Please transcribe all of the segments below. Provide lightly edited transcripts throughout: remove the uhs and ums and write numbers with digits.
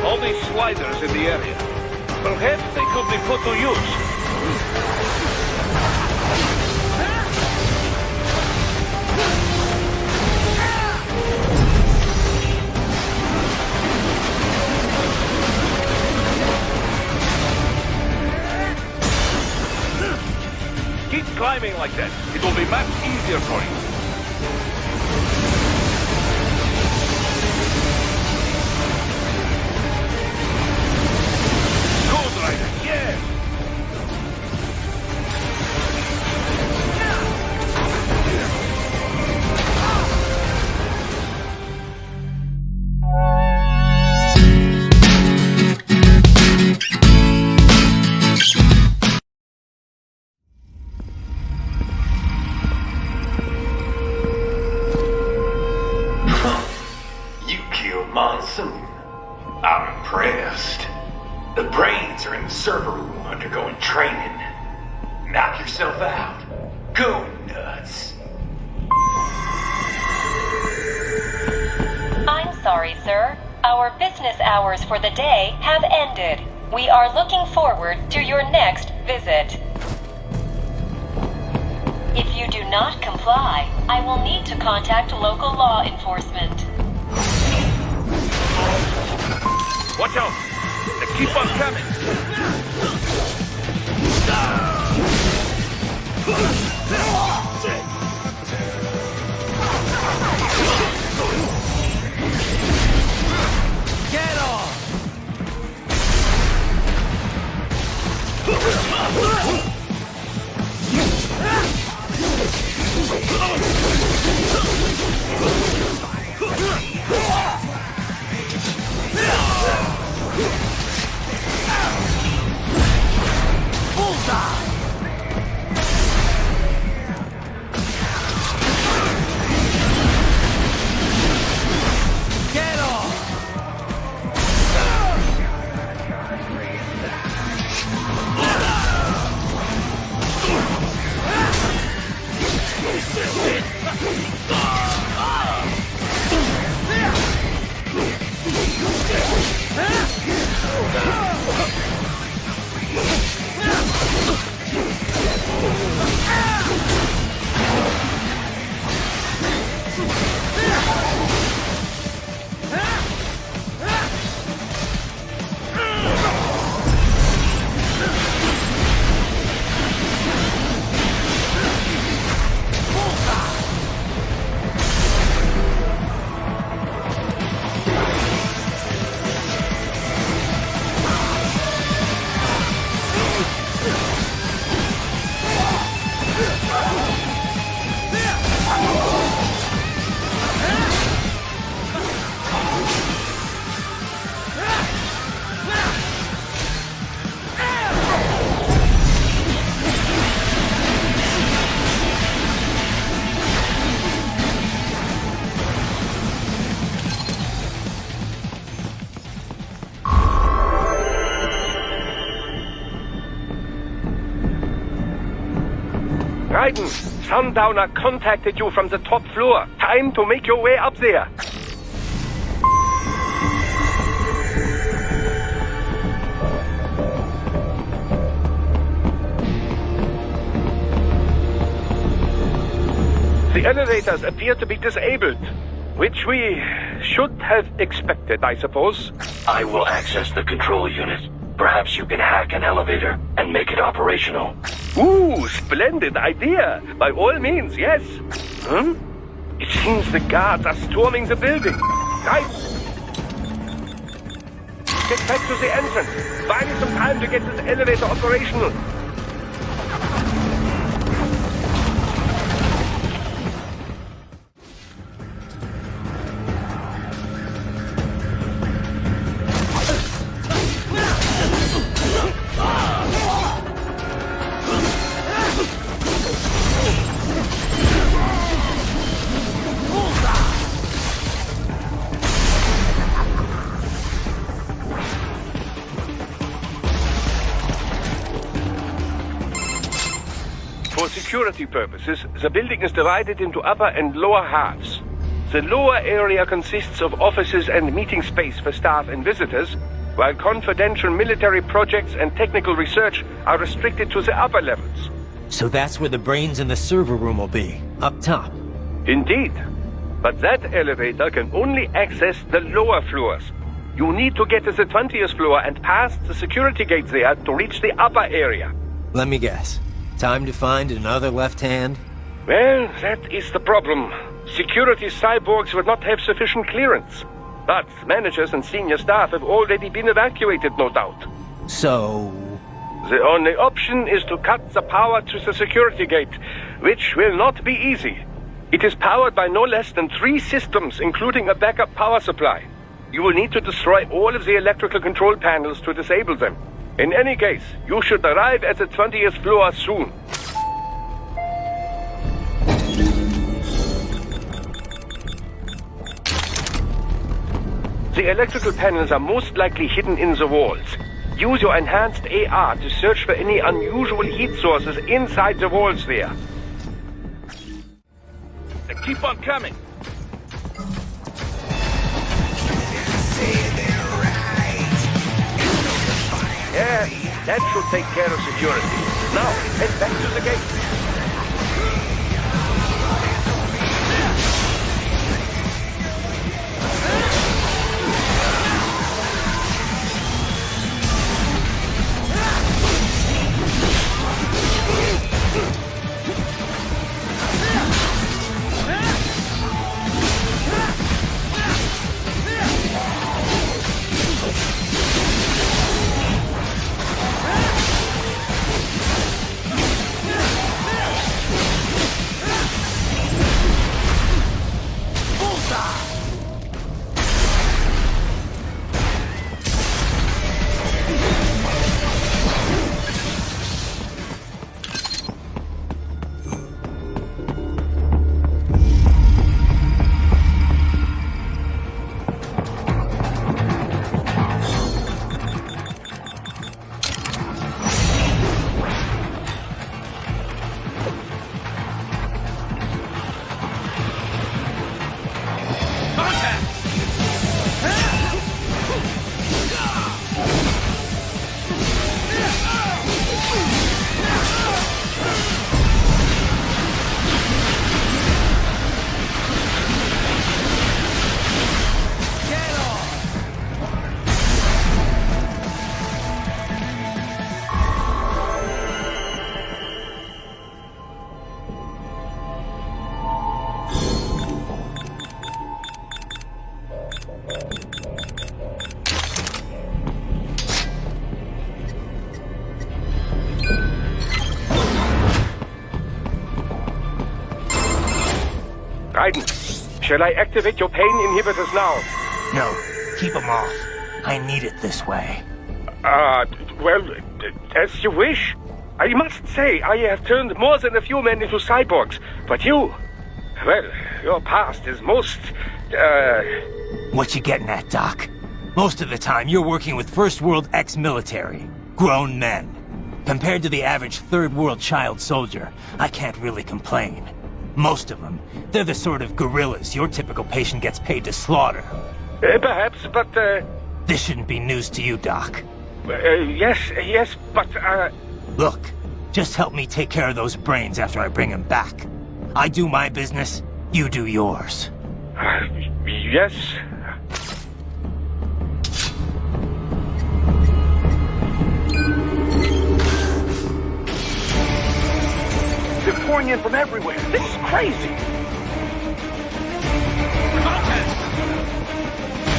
All these sliders in the area. Perhaps they could be put to use. Keep climbing like that. It will be much easier for you. Good, Ryder. Yes! I'm impressed. The brains are in the server room undergoing training. Knock yourself out. Go nuts. I'm sorry, sir. Our business hours for the day have ended. We are looking forward to your next visit. If you do not comply, I will need to contact local law enforcement. Watch out! They keep on coming! Get off! Raiden, Sundowner contacted you from the top floor. Time to make your way up there. The elevators appear to be disabled, which we should have expected, I suppose. I will access the control unit. Perhaps you can hack an elevator and make it operational. Ooh, splendid idea. By all means, yes. It seems the guards are storming the building. Right. Get back to the entrance. Buy me some time to get this elevator operational. For security purposes, the building is divided into upper and lower halves. The lower area consists of offices and meeting space for staff and visitors, while confidential military projects and technical research are restricted to the upper levels. So that's where the brains in the server room will be, up top. Indeed. But that elevator can only access the lower floors. You need to get to the 20th floor and pass the security gates there to reach the upper area. Let me guess. Time to find another left hand? Well, that is the problem. Security cyborgs would not have sufficient clearance. But managers and senior staff have already been evacuated, no doubt. So... The only option is to cut the power to the security gate, which will not be easy. It is powered by no less than 3 systems, including a backup power supply. You will need to destroy all of the electrical control panels to disable them. In any case, you should arrive at the 20th floor soon. The electrical panels are most likely hidden in the walls. Use your enhanced AR to search for any unusual heat sources inside the walls there. Keep on coming. Yeah, that should take care of security. Now, head back to the gate. Shall I activate your pain inhibitors now? No, keep them off. I need it this way. Well, as you wish. I must say, I have turned more than a few men into cyborgs, but you... Well, your past is most, What you getting at, Doc? Most of the time, you're working with First World ex-military. Grown men. Compared to the average Third World child soldier, I can't really complain. Most of them, they're the sort of guerrillas your typical patient gets paid to slaughter. Perhaps, but, This shouldn't be news to you, Doc. yes, but, Look, just help me take care of those brains after I bring them back. I do my business, you do yours. Yes. They're pouring in from everywhere. This is crazy.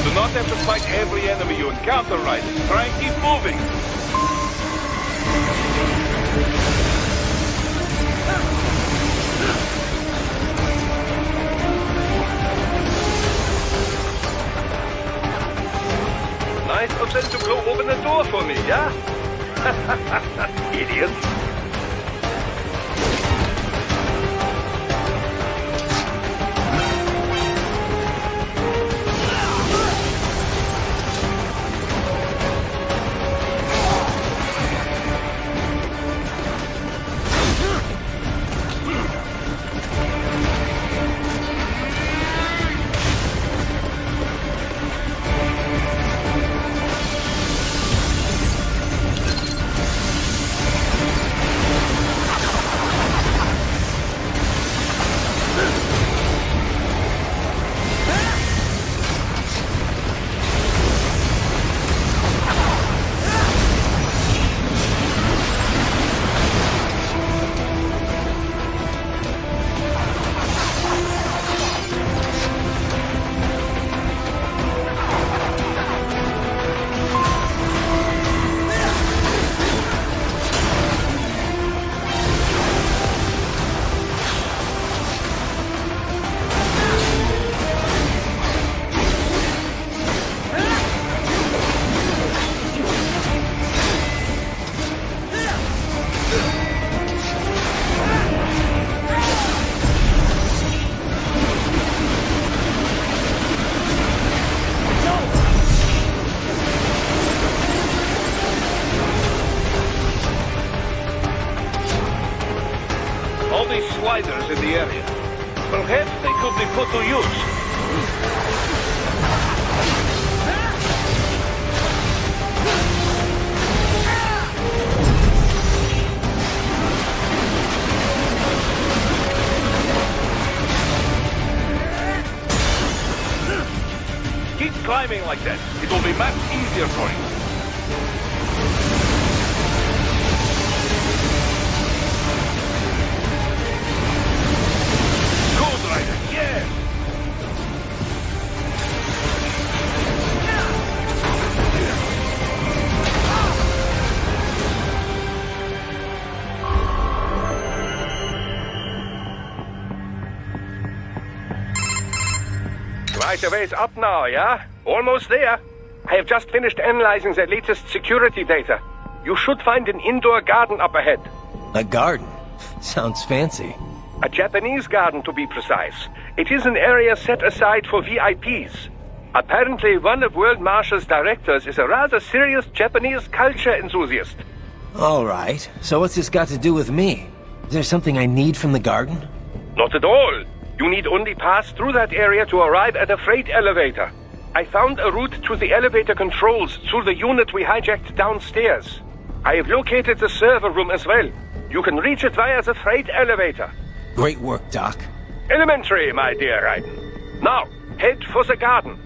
Do not have to fight every enemy you encounter, Riders. Try and keep moving. Nice of them to blow open the door for me, yeah? Idiots. fighters in the area. Perhaps they could be put to use. Keep climbing like that. It will be much easier for you. Good, Ryder. Yes. Right a ways up now, yeah? Almost there. I have just finished analyzing the latest security data. You should find an indoor garden up ahead. A garden? Sounds fancy. A Japanese garden, to be precise. It is an area set aside for VIPs. Apparently, one of World Marshall's directors is a rather serious Japanese culture enthusiast. All right. So what's this got to do with me? Is there something I need from the garden? Not at all. You need only pass through that area to arrive at a freight elevator. I found a route to the elevator controls through the unit we hijacked downstairs. I have located the server room as well. You can reach it via the freight elevator. Great work, Doc. Elementary, my dear Raiden. Now, head for the garden.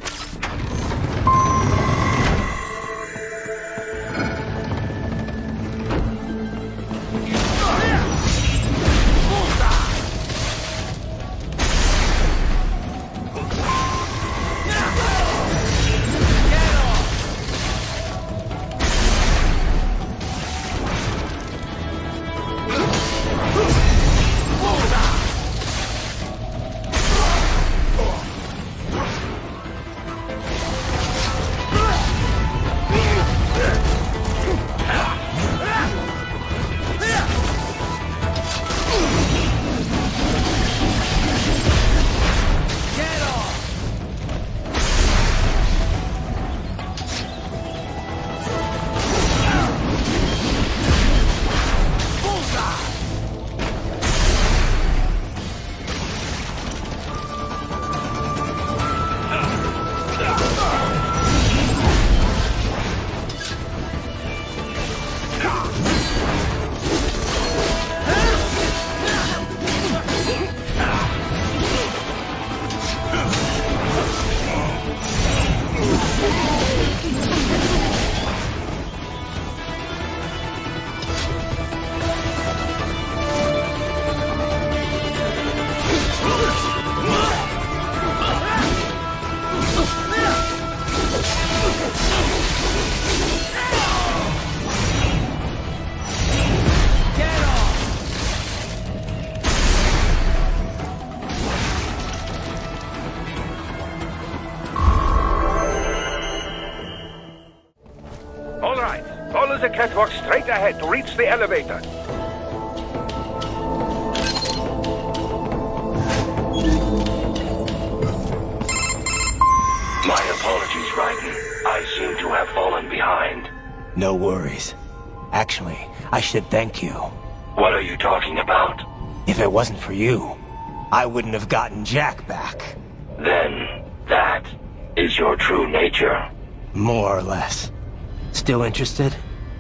Follow the catwalk straight ahead to reach the elevator. My apologies, Raiden. I seem to have fallen behind. No worries. Actually, I should thank you. What are you talking about? If it wasn't for you, I wouldn't have gotten Jack back. Then, that is your true nature. More or less. Still interested?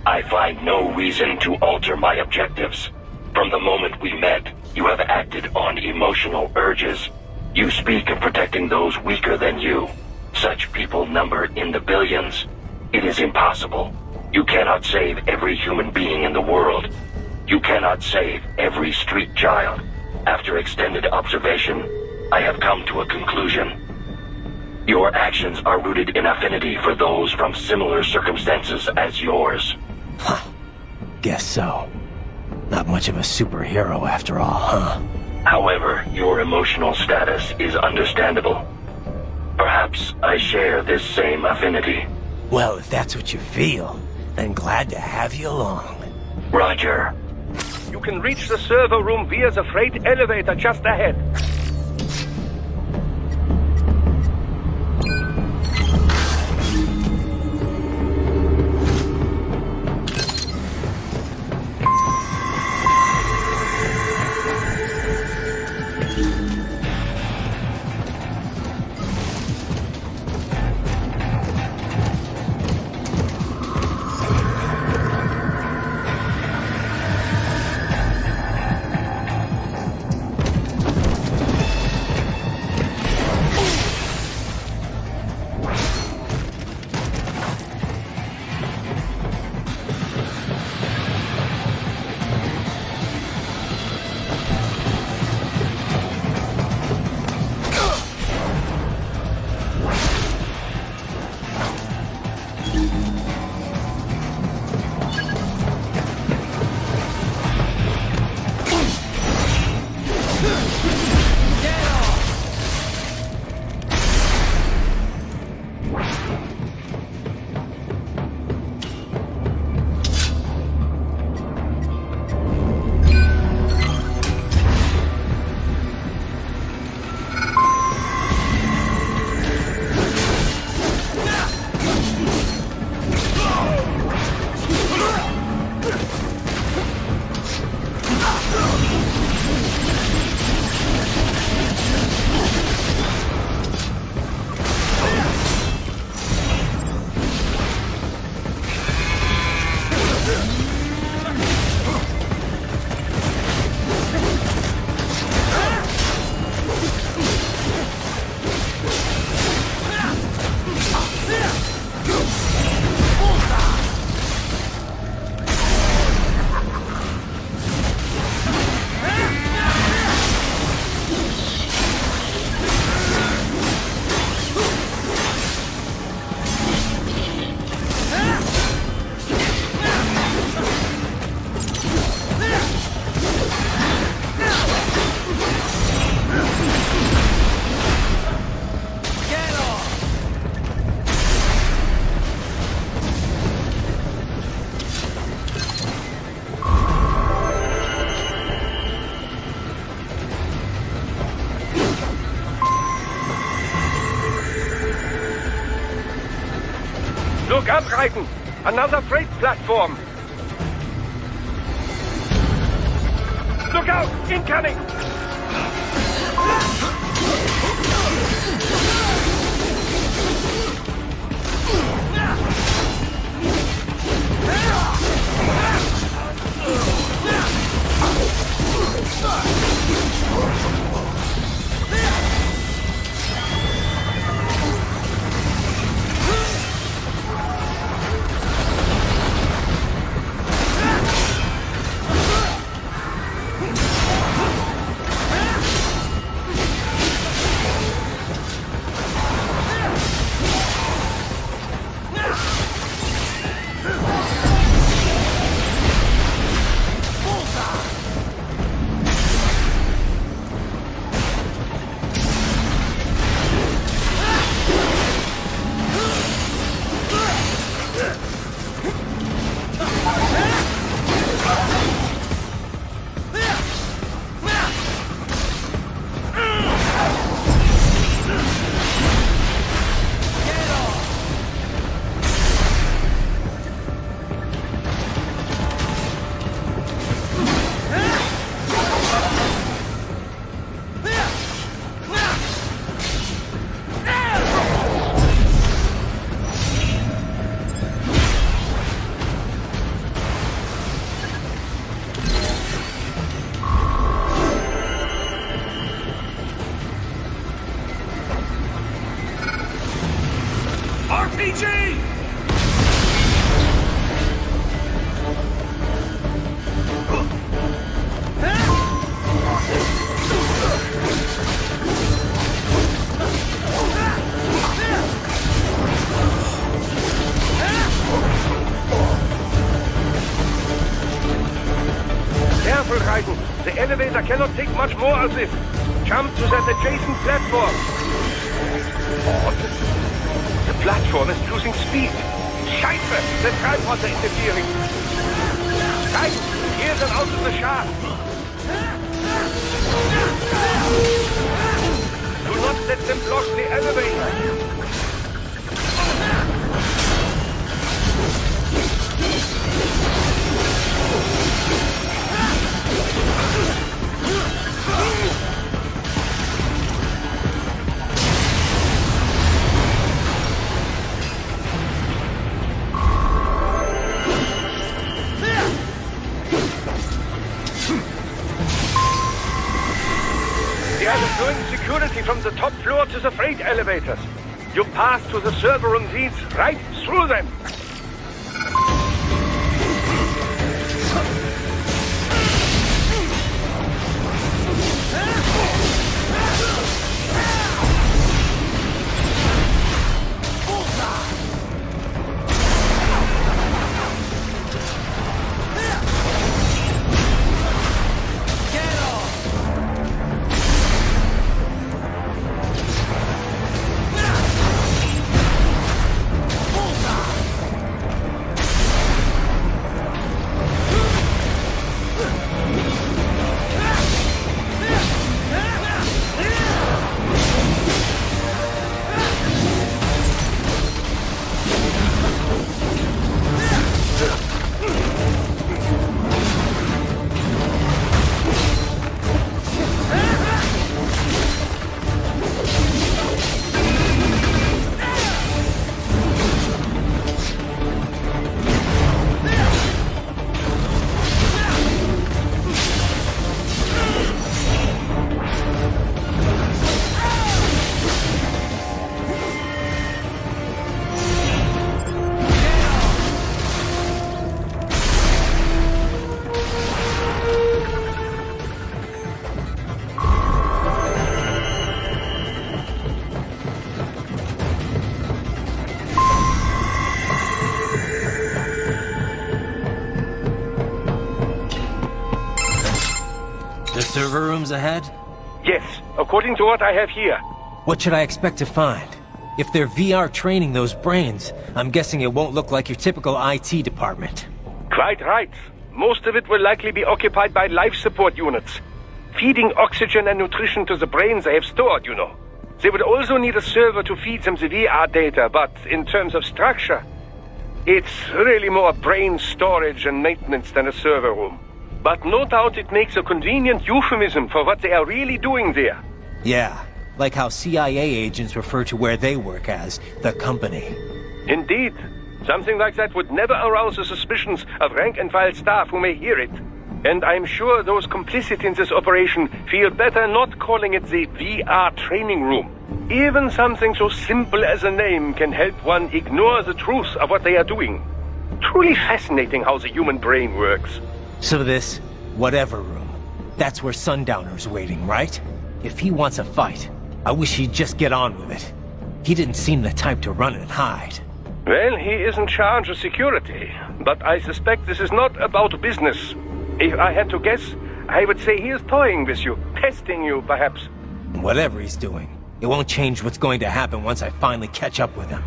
I find no reason to alter my objectives. From the moment we met, you have acted on emotional urges. You speak of protecting those weaker than you. Such people number in the billions. It is impossible. You cannot save every human being in the world. You cannot save every street child. After extended observation, I have come to a conclusion. Your actions are rooted in affinity for those from similar circumstances as yours. Huh. Guess so. Not much of a superhero after all, huh? However, your emotional status is understandable. Perhaps I share this same affinity. Well, if that's what you feel, then glad to have you along. Roger. You can reach the server room via the freight elevator just ahead. Look up, Raiden! Another freight platform! Look out! Incoming! Careful, Raiden. The elevator cannot take much more of this. Jump to that adjacent platform. What? The platform is losing speed. Scheiße! The tripods are interfering. Raiden, hear them out of the shaft. Do not let them block the elevator. They are deploying security from the top floor to the freight elevators. You pass to the server room leads right through them. The server rooms ahead? Yes, according to what I have here. What should I expect to find? If they're VR training those brains, I'm guessing it won't look like your typical IT department. Quite right. Most of it will likely be occupied by life support units. Feeding oxygen and nutrition to the brains they have stored, you know. They would also need a server to feed them the VR data, but in terms of structure, It's really more brain storage and maintenance than a server room. But no doubt it makes a convenient euphemism for what they are really doing there. Yeah, like how CIA agents refer to where they work as the company. Indeed. Something like that would never arouse the suspicions of rank-and-file staff who may hear it. And I'm sure those complicit in this operation feel better not calling it the VR training room. Even something so simple as a name can help one ignore the truth of what they are doing. Truly fascinating how the human brain works. So this whatever room, that's where Sundowner's waiting, right? If he wants a fight, I wish he'd just get on with it. He didn't seem the type to run and hide. Well, he is in charge of security, but I suspect this is not about business. If I had to guess, I would say he is toying with you, testing you, perhaps. Whatever he's doing, it won't change what's going to happen once I finally catch up with him.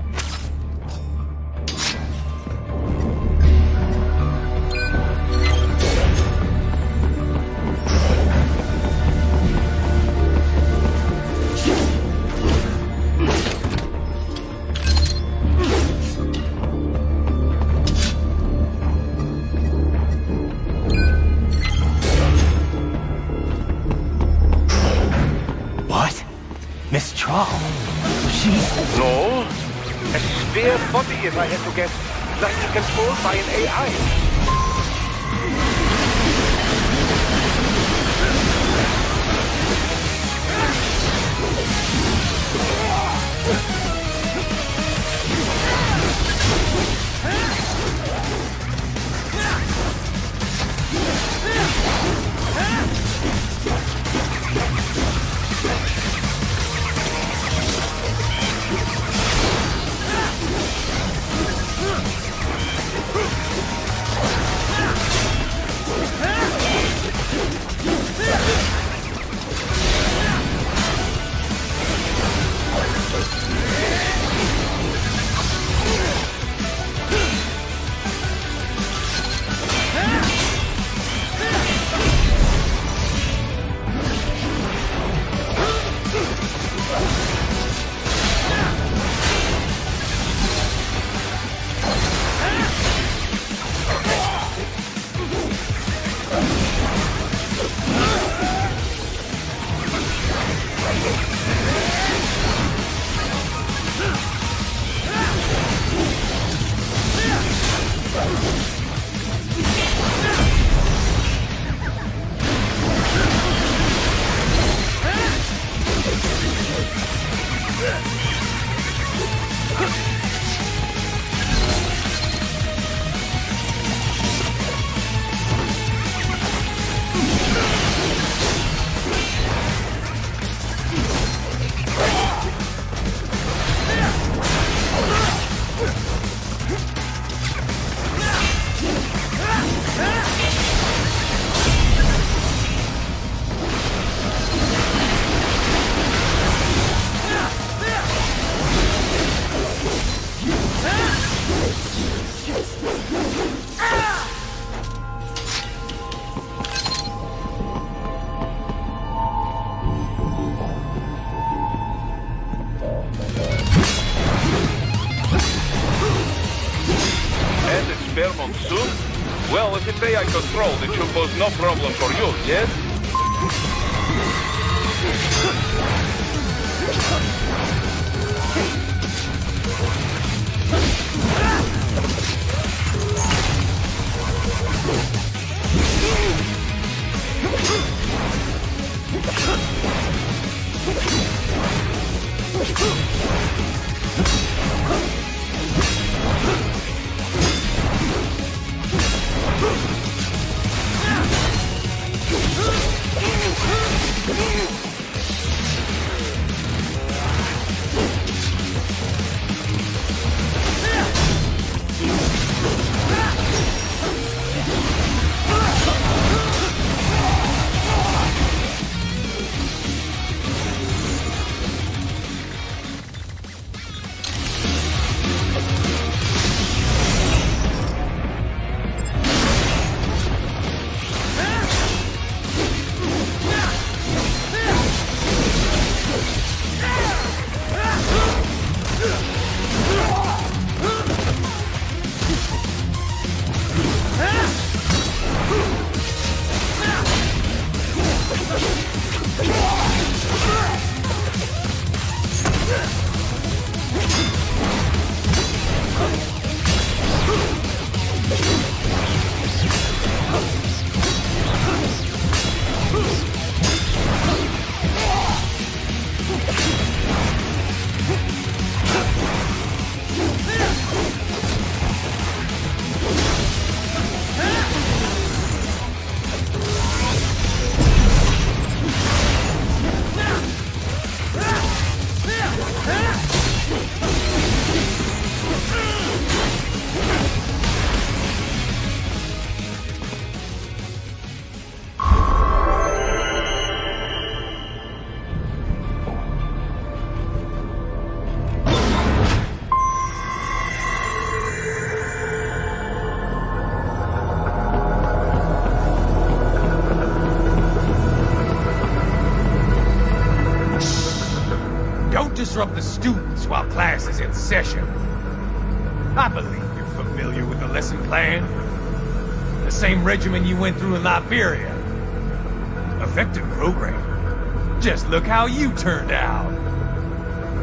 Miss Trawl. She's... No. A spare body, if I had to guess. Likely controlled by an AI. Well, if it's AI controlled, it should pose no problem for you, yes? disrupt the students while class is in session. I believe you're familiar with the lesson plan. The same regimen you went through in Liberia. Effective program. Just look how you turned out.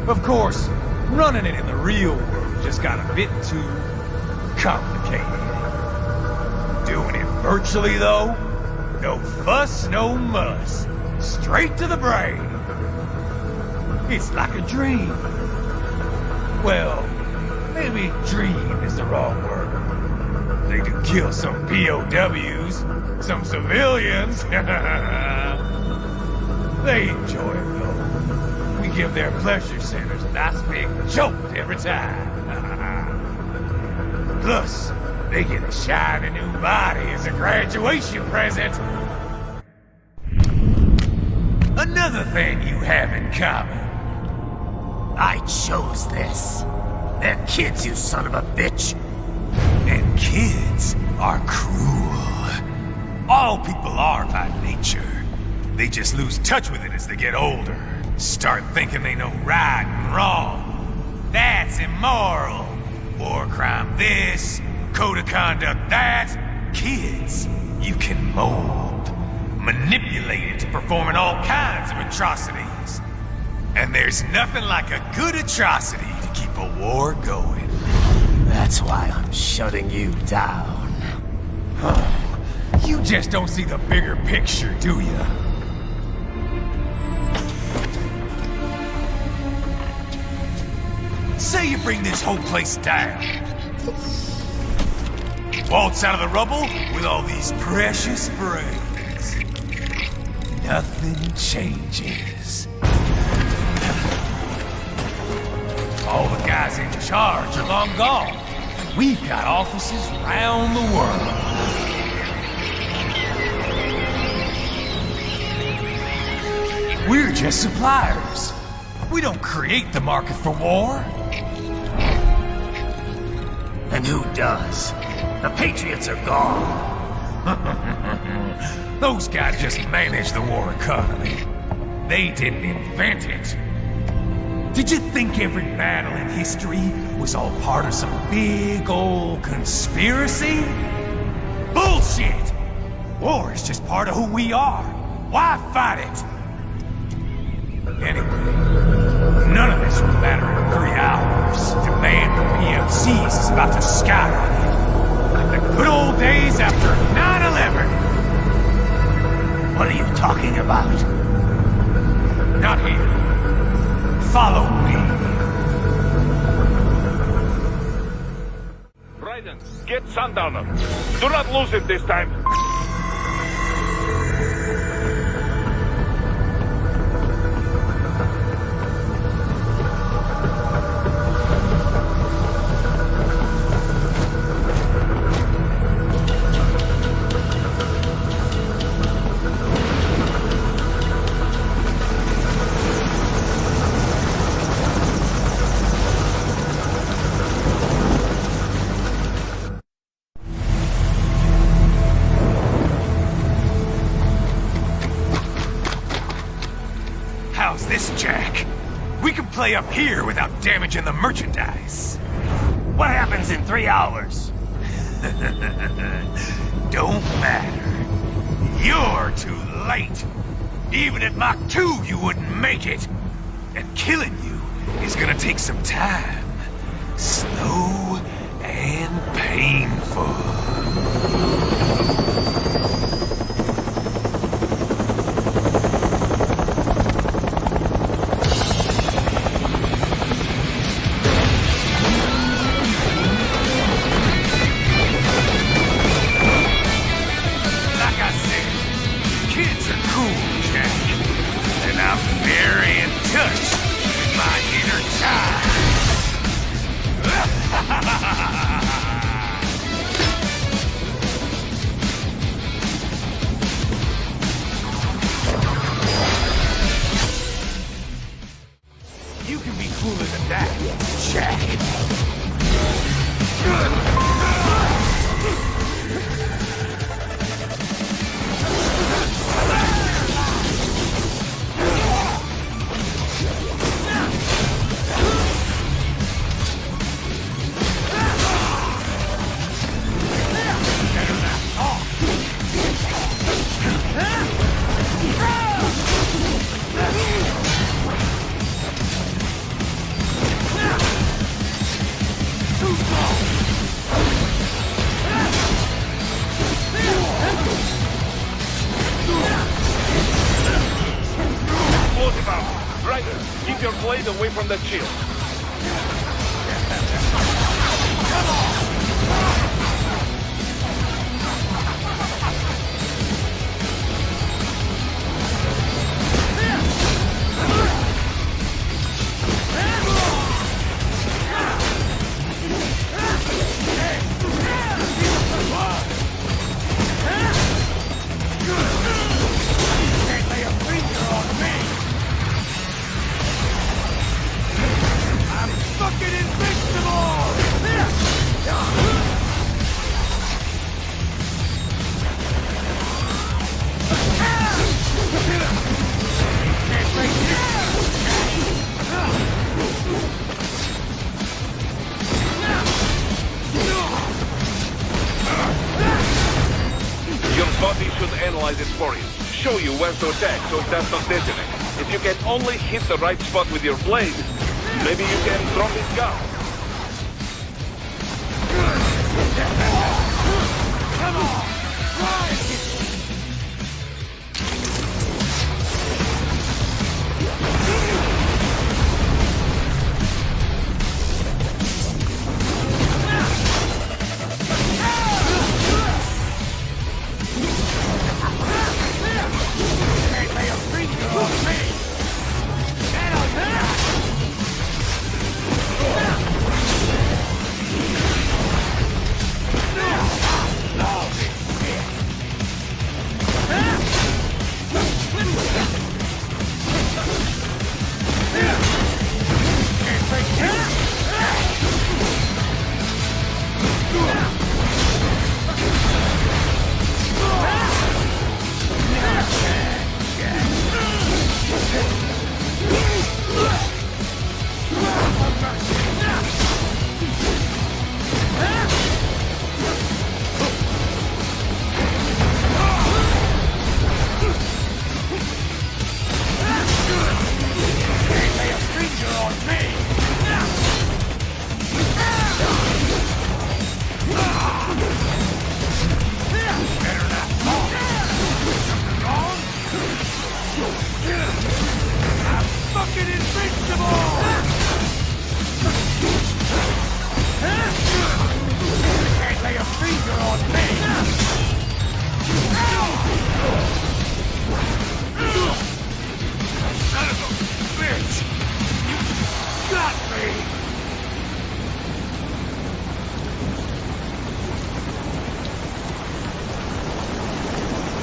Of course, running it in the real world just got a bit too complicated. Doing it virtually, though, no fuss, no muss. Straight to the brain. It's like a dream. Well, maybe dream is the wrong word. They do kill some POWs, some civilians. They enjoy it, though. We give their pleasure centers a nice big jolt every time. Plus, they get a shiny new body as a graduation present. Another thing you have in common. I chose this. They're kids, you son of a bitch. And kids are cruel. All people are by nature. They just lose touch with it as they get older. Start thinking they know right and wrong. That's immoral. War crime this, code of conduct that. Kids, you can mold, manipulate it to performing all kinds of atrocities. And there's nothing like a good atrocity to keep a war going. That's why I'm shutting you down. You just don't see the bigger picture, do you? Say you bring this whole place down. Waltz out of the rubble with all these precious brains. Nothing changes. All the guys in charge are long gone. We've got offices around the world. We're just suppliers. We don't create the market for war. And who does? The Patriots are gone. Those guys just manage the war economy. They didn't invent it. Did you think every battle in history was all part of some big old conspiracy? Bullshit! War is just part of who we are. Why fight it? Anyway, none of this will matter in 3 hours. Demand for PMCs is about to skyrocket. Like the good old days after 9/11. What are you talking about? Not here. Follow me. Raiden, get Sundowner. Do not lose it this time. How's this, Jack? We can play up here without damaging the merchandise. What happens in 3 hours? Don't matter. You're too late. Even at Mach 2, you wouldn't make it. And killing you is gonna take some time. Slow and painful. Ha ha ha! away from that shield. Your body should analyze it for you. Show you where to attack so it does not detonate. If you can only hit the right spot with your blade, maybe you can drop it down. Come on!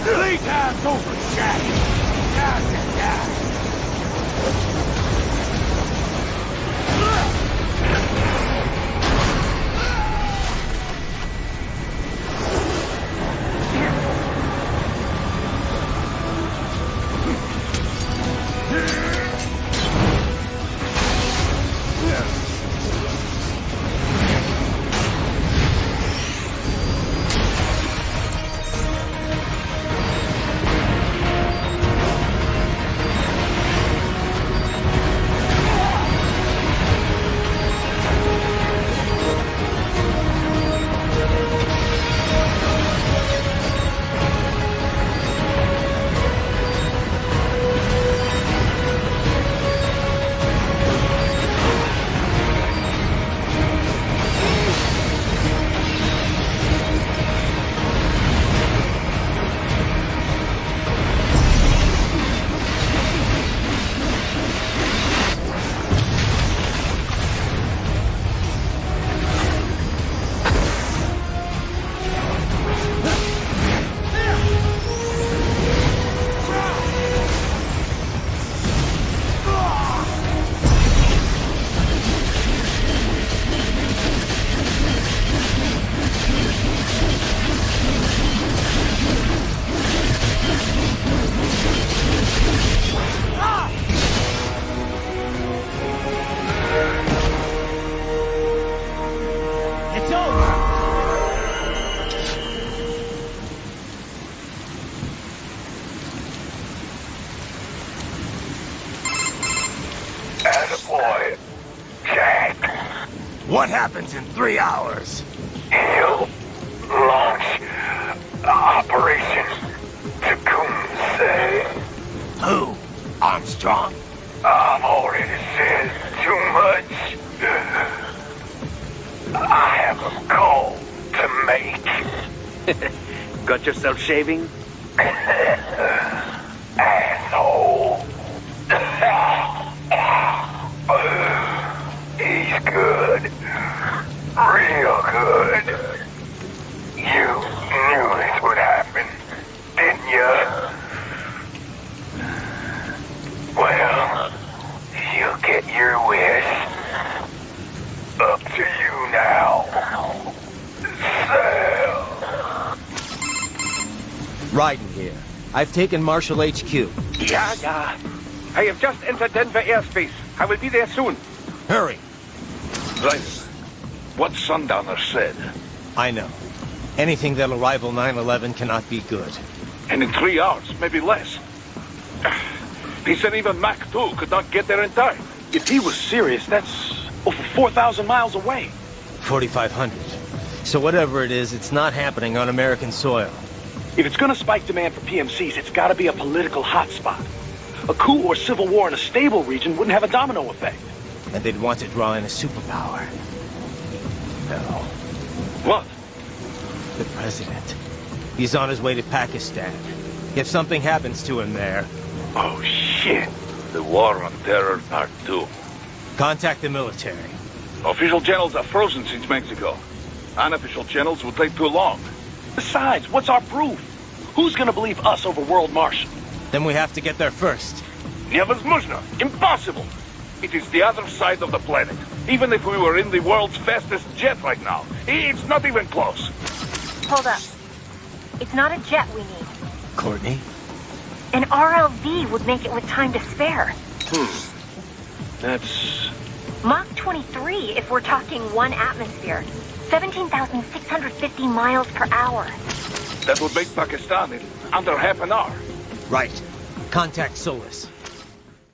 Playtime's over, Jack. Attaboy, Jack. What happens in 3 hours? He'll launch Operation Tecumseh. Who? Armstrong? I've already said have a call to make. Got yourself shaving? Asshole. He's good. Real good. You knew this would happen, didn't you? Well, you'll get your wish. Up to you now. Sal. Raiden here. I've taken Marshall HQ. Yeah. I have just entered Denver airspace. I will be there soon. Hurry. Right. What Sundowner said. I know. Anything that'll rival 9/11 cannot be good. And in 3 hours, maybe less. He said even Mach 2 could not get there in time. If he was serious, that's over 4,000 miles away. 4,500. So whatever it is, it's not happening on American soil. If it's gonna spike demand for PMCs, it's gotta be a political hotspot. A coup or civil war in a stable region wouldn't have a domino effect. And they'd want to draw in a superpower. No. What? The president. He's on his way to Pakistan. If something happens to him there... Oh, shit. The War on Terror Part 2. Contact the military. Official channels are frozen since Mexico. Unofficial channels will take too long. Besides, what's our proof? Who's gonna believe us over World Marshal? Then we have to get there first. Невозможно. Impossible. It is the other side of the planet. Even if we were in the world's fastest jet right now, it's not even close. Hold up. It's not a jet we need. Courtney? An RLV would make it with time to spare. That's... Mach 23 if we're talking 1 atmosphere. 17,650 miles per hour. That would make Pakistan in under half an hour. Right. Contact Solus.